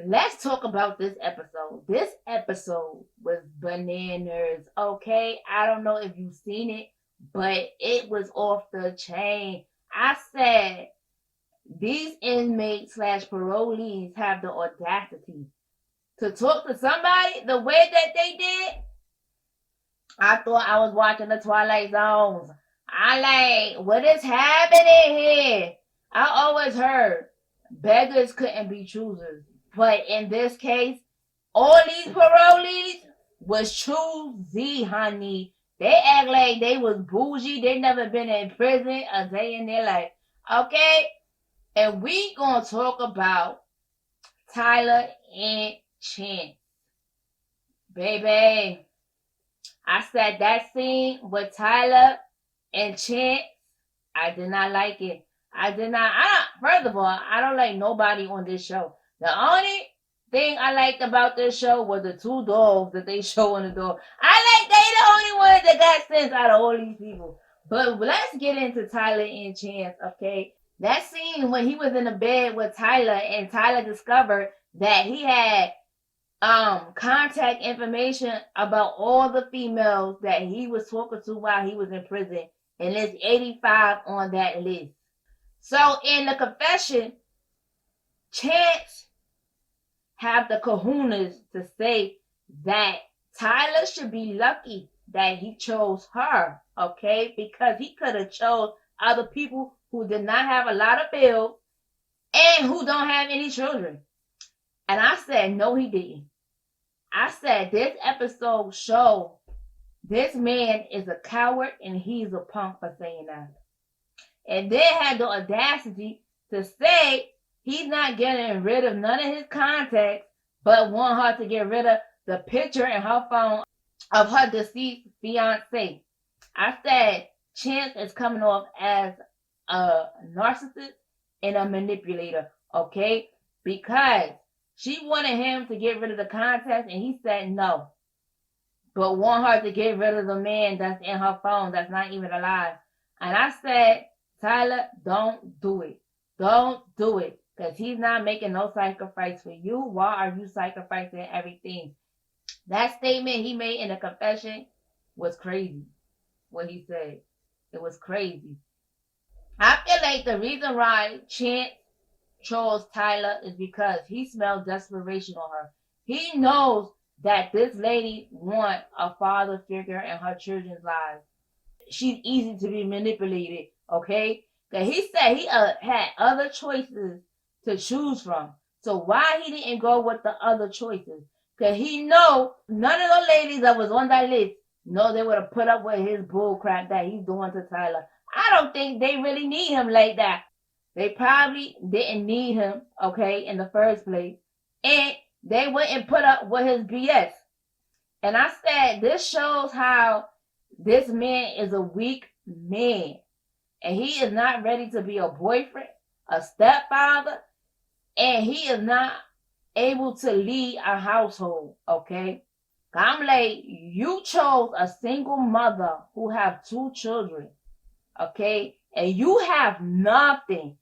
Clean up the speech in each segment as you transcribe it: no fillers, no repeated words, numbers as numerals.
let's talk about this episode. This episode was bananas, okay? I don't know if you've seen it, but it was off the chain. I said these inmates slash parolees have the audacity to talk to somebody the way that they did. I thought I was watching the Twilight Zones. I like, what is happening here? I always heard beggars couldn't be choosers. But in this case, all these parolees was choosy, honey. They act like they was bougie. They never been in prison a day in their life. Okay? And we gonna talk about Tayler and Chance. Baby, I said that scene with Tayler and Chance, I did not like it. I did not. First of all, I don't like nobody on this show. The only thing I liked about this show was the two dogs that they show on the door. I like they the only ones that got sense out of all these people. But let's get into Tayler and Chance, okay? That scene when he was in the bed with Tayler and Tayler discovered that he had contact information about all the females that he was talking to while he was in prison, and there's 85 on that list. So in the confession, Chance have the kahunas to say that Tayler should be lucky that he chose her, okay? Because he could have chose other people who did not have a lot of bills and who don't have any children. And I said, no, he didn't. I said, this episode showed this man is a coward and he's a punk for saying that. And then had the audacity to say he's not getting rid of none of his contacts, but want her to get rid of the picture in her phone of her deceased fiance. I said, Chance is coming off as a narcissist and a manipulator, okay? Because she wanted him to get rid of the contacts, and he said no. But want her to get rid of the man that's in her phone that's not even alive. And I said, Tayler, don't do it. Don't do it. Because he's not making no sacrifice for you. Why are you sacrificing everything? That statement he made in the confession was crazy. What he said. It was crazy. I feel like the reason why Chance chose Tayler is because he smelled desperation on her. He knows that this lady wants a father figure in her children's lives. She's easy to be manipulated, okay? Because he said he had other choices to choose from. So why he didn't go with the other choices? Because he know none of the ladies that was on that list know they would have put up with his bullcrap that he's doing to Tayler. I don't think they really need him like that. They probably didn't need him, okay, in the first place. And they wouldn't put up with his BS. And I said, this shows how this man is a weak man. And he is not ready to be a boyfriend, a stepfather, and he is not able to lead a household, okay? I'm like, you chose a single mother who have 2 children, okay? And you have nothing.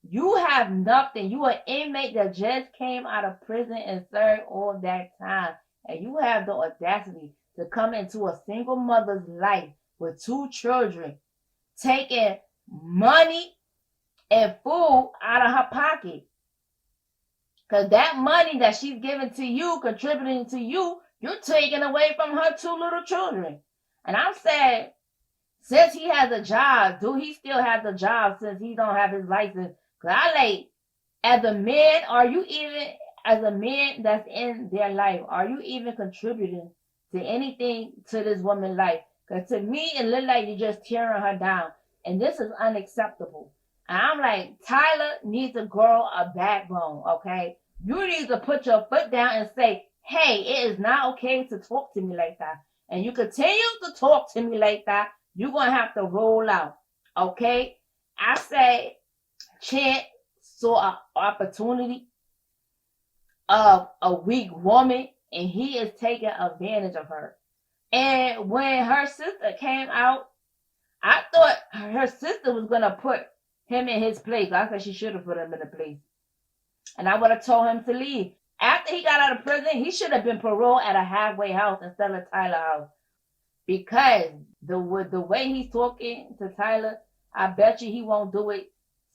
You have nothing. You an inmate that just came out of prison and served all that time. And you have the audacity to come into a single mother's life with 2 children, taking money and food out of her pocket. Because that money that she's giving to you, contributing to you, you're taking away from her 2 little children. And I'm saying, since he has a job, do he still have the job since he don't have his license? Because I like, as a man, are you even, as a man that's in their life, are you even contributing to anything to this woman's life? Because to me, it looks like you're just tearing her down. And this is unacceptable. And I'm like, Tayler needs to grow a backbone, okay? You need to put your foot down and say, hey, it is not okay to talk to me like that. And you continue to talk to me like that, you're going to have to roll out, okay? I say, Chance saw an opportunity of a weak woman, and he is taking advantage of her. And when her sister came out, I thought her sister was going to put him in his place. I said she should have put him in the place. And I would have told him to leave. After he got out of prison, he should have been paroled at a halfway house instead of Tyler house. Because the way he's talking to Tyler, I bet you he won't do it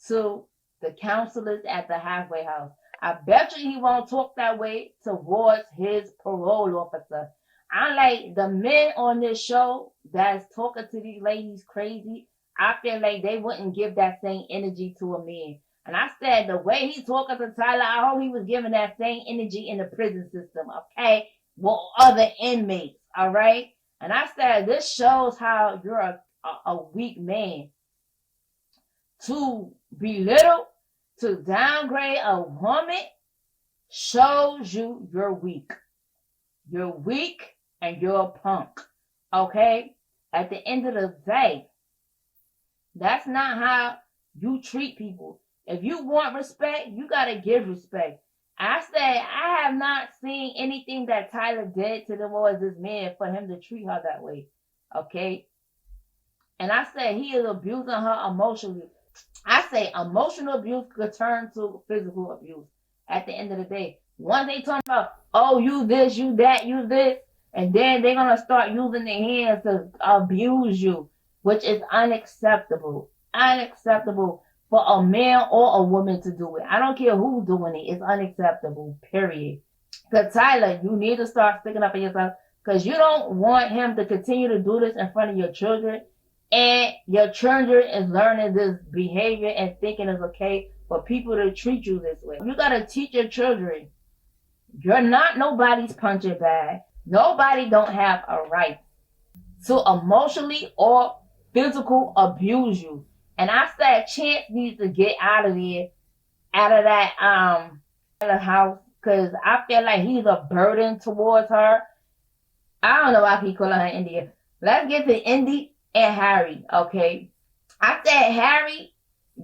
to the counselors at the halfway house. I bet you he won't talk that way towards his parole officer. I like the men on this show that's talking to these ladies crazy. I feel like they wouldn't give that same energy to a man. And I said the way he's talking to Tyler, I hope he was giving that same energy in the prison system, okay? Well, other inmates, all right? And I said this shows how you're a weak man. To belittle, to downgrade a woman shows you're weak. You're weak and you're a punk. Okay? At the end of the day, that's not how you treat people. If you want respect, you gotta give respect. I said I have not seen anything that Tyler did to towards this man for him to treat her that way. Okay? And I said he is abusing her emotionally. I say emotional abuse could turn to physical abuse at the end of the day. Once they talk about, oh, you this, you that, you this, and then they're going to start using their hands to abuse you, which is unacceptable. Unacceptable for a man or a woman to do it. I don't care who's doing it. It's unacceptable, period. Because Tyler, you need to start sticking up for yourself because you don't want him to continue to do this in front of your children. And your children is learning this behavior and thinking it's okay for people to treat you this way. You gotta teach your children, you're not nobody's punching bag. Nobody don't have a right to emotionally or physical abuse you. And I said Chance needs to get out of there, out of that house, because I feel like he's a burden towards her. I don't know why people call her India. Let's get to Indie and Harry, okay? I said Harry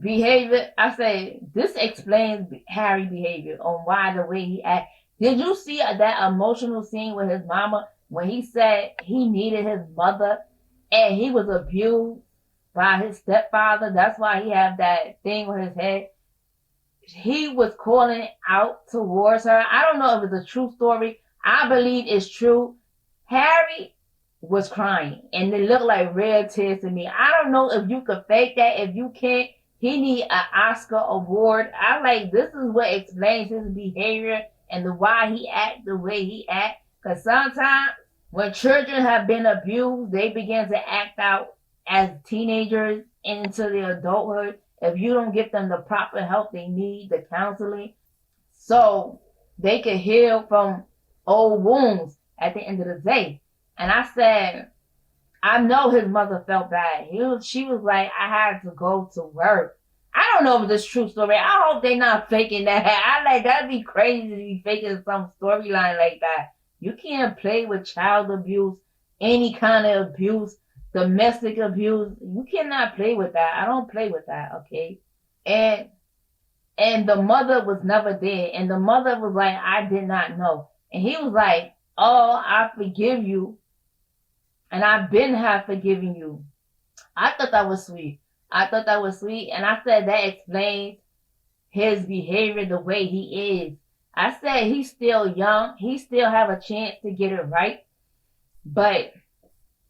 behavior. I said this explains Harry behavior on why the way he act. Did you see that emotional scene with his mama when he said he needed his mother and he was abused by his stepfather? That's why he had that thing with his head. He was calling out towards her. I don't know if it's a true story. I believe it's true. Harry was crying and it looked like red tears to me. I don't know if you could fake that. If you can't, he need an Oscar award. I like this is what explains his behavior and the why he act the way he act. Because sometimes when children have been abused, they begin to act out as teenagers into their adulthood if you don't give them the proper help they need, the counseling, so they can heal from old wounds at the end of the day. And I said, I know his mother felt bad. She was like, I had to go to work. I don't know if it's a true story. I hope they're not faking that. I like that'd be crazy to be faking some storyline like that. You can't play with child abuse, any kind of abuse, domestic abuse. You cannot play with that. I don't play with that, okay? And the mother was never there. And the mother was like, I did not know. And he was like, oh, I forgive you. And I've been have forgiven you. I thought that was sweet. I thought that was sweet. And I said that explains his behavior the way he is. I said he's still young. He still have a chance to get it right. But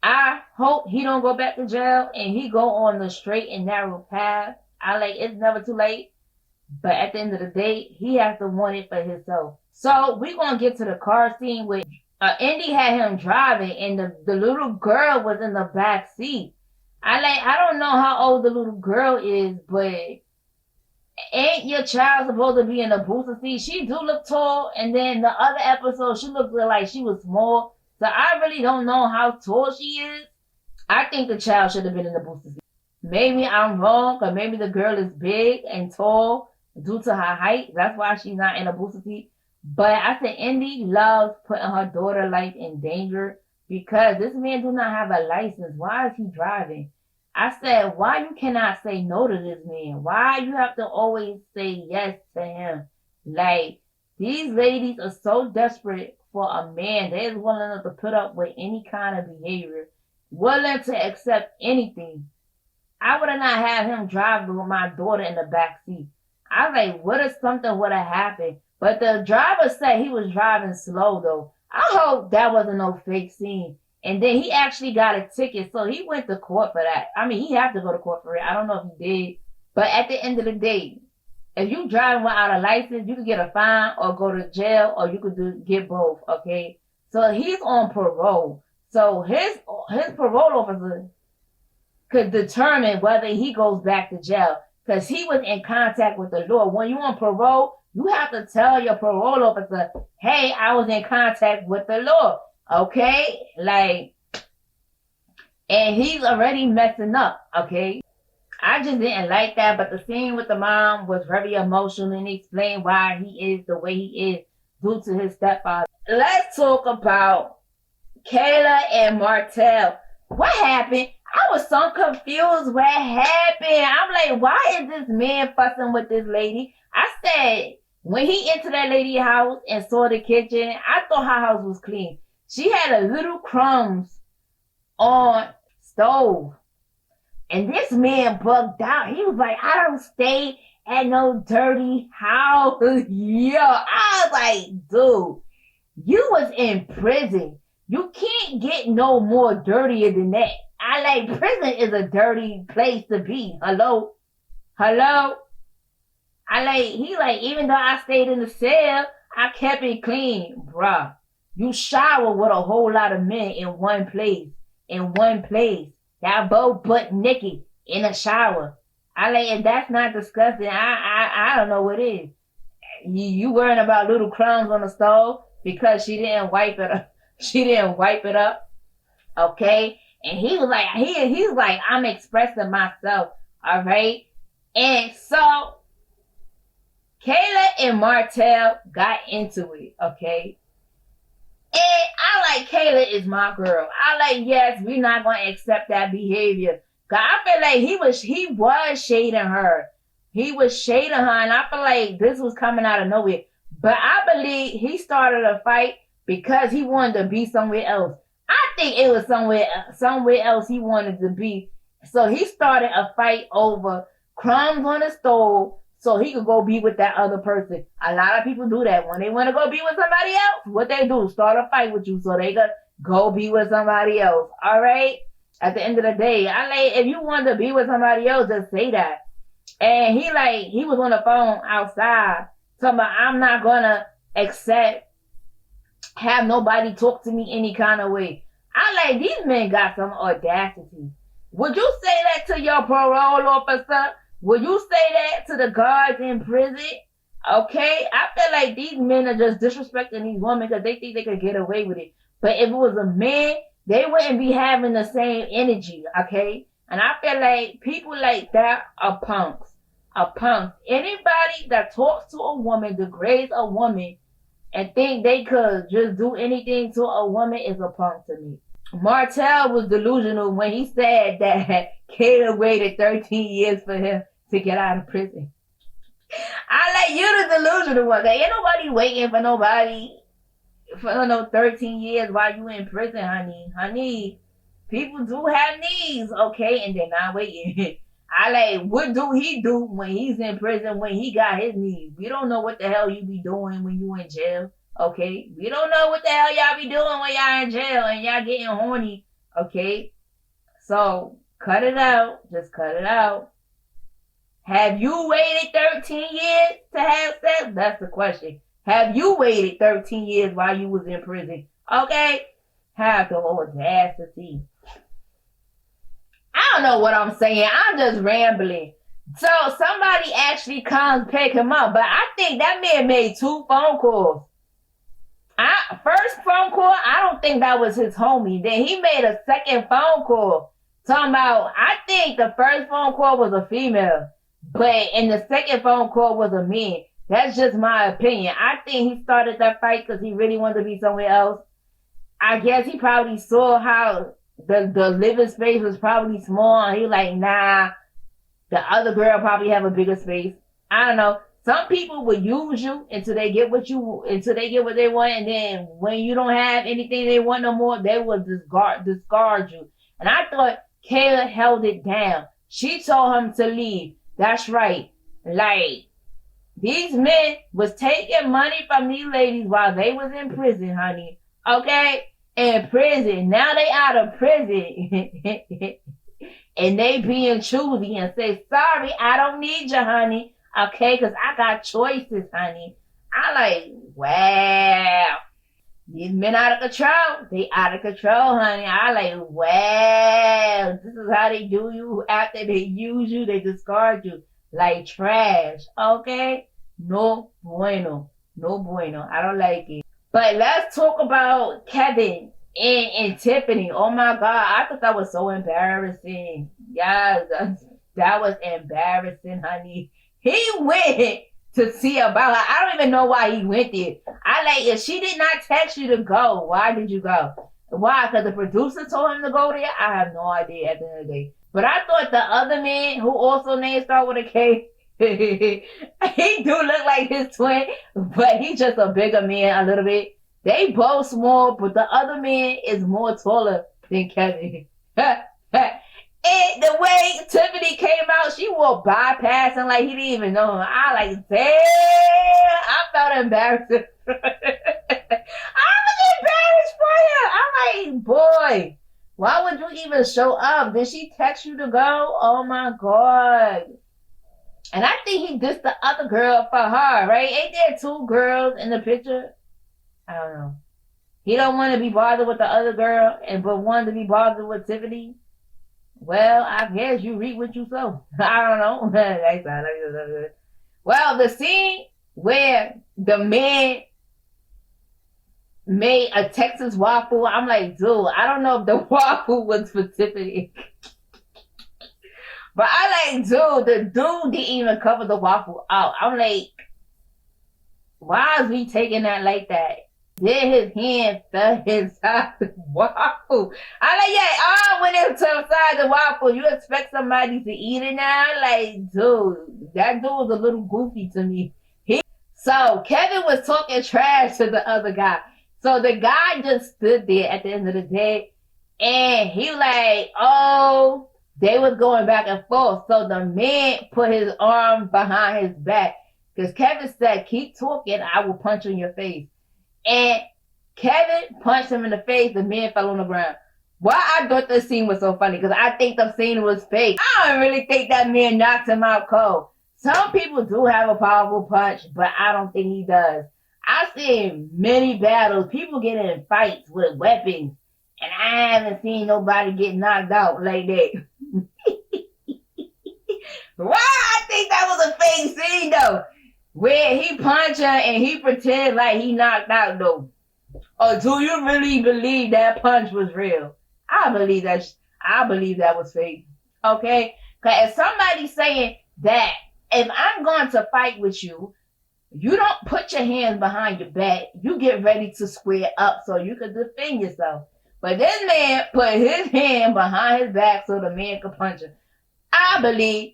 I hope he don't go back to jail and he go on the straight and narrow path. I like it's never too late. But at the end of the day, he has to want it for himself. So we're going to get to the car scene with Indy had him driving and the little girl was in the back seat. I don't know how old the little girl is, but ain't your child supposed to be in the booster seat? She do look tall, and then the other episode she looked like she was small. So I really don't know how tall she is. I think the child should have been in the booster seat. Maybe I'm wrong, or maybe the girl is big and tall due to her height. That's why she's not in a booster seat. But I said Indy loves putting her daughter's life in danger because this man do not have a license. Why is he driving? I said, why you cannot say no to this man? Why you have to always say yes to him? Like, these ladies are so desperate for a man. They're willing to put up with any kind of behavior, willing to accept anything. I would have not had him drive with my daughter in the back seat. I was like, what if something would have happened? But the driver said he was driving slow though. I hope that wasn't no fake scene. And then he actually got a ticket, so he went to court for that. I mean, he had to go to court for it. I don't know if he did. But at the end of the day, if you driving without a license, you could get a fine or go to jail, or you could get both, okay? So he's on parole. So his parole officer could determine whether he goes back to jail because he was in contact with the law. When you're on parole, you have to tell your parole officer, hey, I was in contact with the law, okay? Like, and he's already messing up, okay? I just didn't like that, but the scene with the mom was very emotional and explained why he is the way he is due to his stepfather. Let's talk about Kaylah and Martel. What happened? I was so confused what happened. I'm like, why is this man fussing with this lady? I said, when he entered that lady's house and saw the kitchen, I thought her house was clean. She had a little crumbs on stove. And this man bugged out. He was like, I don't stay at no dirty house. Yo, I was like, dude, you was in prison. You can't get no more dirtier than that. I like, prison is a dirty place to be. Hello? Hello? I like, he like, even though I stayed in the cell, I kept it clean. Bruh, you shower with a whole lot of men in one place. In one place. Y'all both butt naked in a shower. I like, if that's not disgusting, I don't know what is. You worrying about little crumbs on the stove because she didn't wipe it up. She didn't wipe it up. Okay? And he was like, he's like, I'm expressing myself. All right? And so Kaylah and Martel got into it. Okay? And I like, Kaylah is my girl. I like, yes, we're not going to accept that behavior. Cause I feel like he was shading her. He was shading her, and I feel like this was coming out of nowhere. But I believe he started a fight because he wanted to be somewhere else. I think it was somewhere else he wanted to be. So he started a fight over crumbs on the stove so he could go be with that other person. A lot of people do that. When they want to go be with somebody else, what they do, start a fight with you so they could go be with somebody else. All right? At the end of the day, I like, if you want to be with somebody else, just say that. And he was on the phone outside talking about, I'm not going to have nobody talk to me any kind of way. I like, these men got some audacity. Would you say that to your parole officer? Would you say that to the guards in prison? Okay? I feel like these men are just disrespecting these women because they think they could get away with it. But if it was a man, they wouldn't be having the same energy, okay? And I feel like people like that are punks. Are punks. Anybody that talks to a woman, degrades a woman, and think they could just do anything to a woman is a punk to me. Martel was delusional when he said that Kaylah waited 13 years for him to get out of prison. I like, you the delusional one. Ain't nobody waiting for nobody for no 13 years while you in prison, honey. Honey, people do have needs, okay? And they're not waiting. I like, what do he do when he's in prison when he got his needs? We don't know what the hell you be doing when you in jail, okay? We don't know what the hell y'all be doing when y'all in jail and y'all getting horny, okay? So, cut it out. Just cut it out. Have you waited 13 years to have sex? That's the question. Have you waited 13 years while you was in prison? Okay? Have the audacity. I don't know what I'm saying. I'm just rambling. So somebody actually comes pick him up. But I think that man made 2 phone calls. First phone call, I don't think that was his homie. Then he made a second phone call. Talking about, I think the first phone call was a female. But in the second phone call was a man. That's just my opinion. I think he started that fight because he really wanted to be somewhere else. I guess he probably saw how the living space was probably small. And he like, nah, the other girl probably have a bigger space. I don't know. Some people will use you until they get what they want. And then when you don't have anything they want no more, they will discard you. And I thought Kaylah held it down. She told him to leave. That's right. Like, These men was taking money from these ladies while they was in prison, honey. Okay? In prison. Now they out of prison. And they being choosy and say, sorry, I don't need you, honey. Okay? Because I got choices, honey. I like, wow. These men out of control. They out of control, honey. I like, wow. This is how they do you. After they use you, they discard you like trash. Okay? No bueno. No bueno. I don't like it. But let's talk about Kevin and Tiffany. Oh my God. I thought that was so embarrassing. Yes, that was embarrassing, honey. He went to see about her. I don't even know why he went there. I like, if she did not text you to go, why did you go? Why? Because the producer told him to go there? I have no idea at the end of the day. But I thought the other man, who also named start with a K, he do look like his twin, but he's just a bigger man a little bit. They both small, but the other man is more taller than Kevin. And the way Tiffany came out, she was bypassing like he didn't even know him. I like, damn, I felt embarrassed. I was embarrassed for him. I'm like, boy, why would you even show up? Did she text you to go? Oh my God. And I think he dissed the other girl for her, right? Ain't there two girls in the picture? I don't know. He don't want to be bothered with the other girl, but wanted to be bothered with Tiffany. Well, I guess you reap what you sow. I don't know. Well, the scene where the man made a Texas waffle, I'm like, dude, I don't know if the waffle was for Tiffany. But I like, dude, the dude didn't even cover the waffle out. I'm like, why is he taking that like that? Then his hand fell inside the waffle. I like, yeah, went inside the waffle. You expect somebody to eat it now? Like, dude, that dude was a little goofy to me. So Kevin was talking trash to the other guy. So the guy just stood there at the end of the day, and he like, oh, they was going back and forth. So the man put his arm behind his back because Kevin said, keep talking, I will punch you in your face. And Kevin punched him in the face. The man fell on the ground. Why I thought this scene was so funny, because I think the scene was fake. I don't really think that man knocked him out cold. Some people do have a powerful punch, but I don't think he does. I've seen many battles. People get in fights with weapons, and I haven't seen nobody get knocked out like that. Why I think that was a fake scene, though? Where he punched her and he pretend like he knocked out though. Or do you really believe that punch was real? I believe that was fake. Okay? Because if somebody's saying that if I'm going to fight with you, you don't put your hands behind your back. You get ready to square up so you can defend yourself. But this man put his hand behind his back so the man could punch him. I believe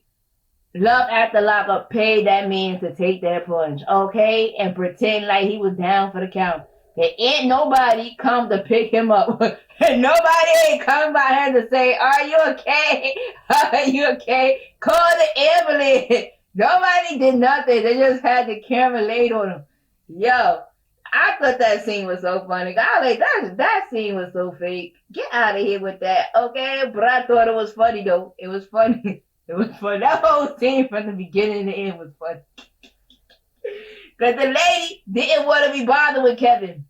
Love After Lockup paid that man to take that punch, okay? And pretend like he was down for the count. There ain't nobody come to pick him up. And nobody ain't come by him to say, are you okay? Are you okay? Call the ambulance. Nobody did nothing. They just had the camera laid on him. Yo, I thought that scene was so funny. I like that scene was so fake. Get out of here with that, okay? But I thought it was funny, though. It was funny. It was fun. That whole scene from the beginning to the end was fun. Because the lady didn't want to be bothered with Kevin.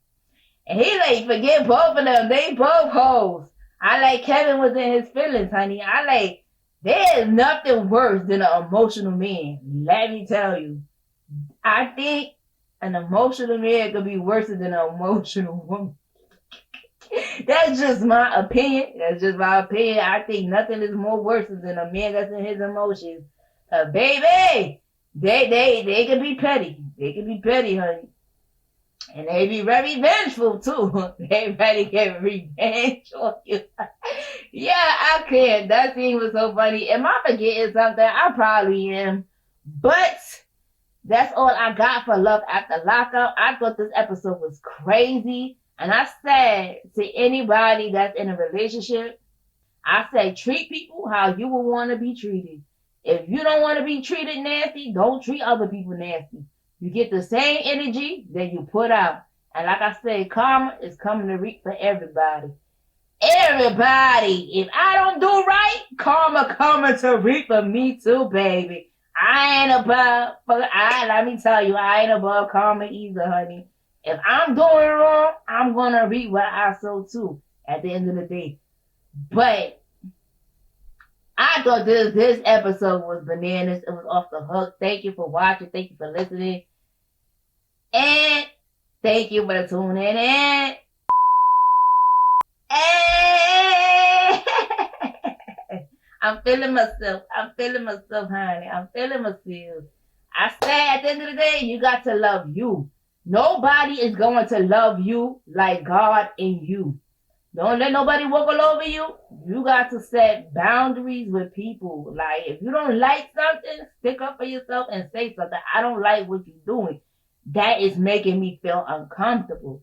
And he like, forget both of them. They both hoes. I like Kevin was in his feelings, honey. I like, there's nothing worse than an emotional man. Let me tell you. I think an emotional man could be worse than an emotional woman. That's just my opinion. I think nothing is more worse than a man that's in his emotions. Baby, they can be petty. They can be petty, honey. And they be very vengeful, too. They ready to get revenge on you. Yeah, I can. That scene was so funny. Am I forgetting something? I probably am. But that's all I got for Love After Lockup. I thought this episode was crazy. And I said to anybody that's in a relationship, I say treat people how you would want to be treated. If you don't want to be treated nasty, don't treat other people nasty. You get the same energy that you put out. And like I said, karma is coming to reap for everybody. Everybody. If I don't do right, karma coming to reap for me too, baby. I ain't above, let me tell you, I ain't above karma either, honey. If I'm doing wrong, I'm gonna reap what I sow too at the end of the day. But I thought this episode was bananas. It was off the hook. Thank you for watching. Thank you for listening. And thank you for tuning in. Hey! I'm feeling myself. Honey. I'm feeling myself. I said at the end of the day, you got to love you. Nobody is going to love you like God in you. Don't let nobody walk all over you. You got to set boundaries with people. Like, if you don't like something, stick up for yourself and say something. I don't like what you're doing. That is making me feel uncomfortable.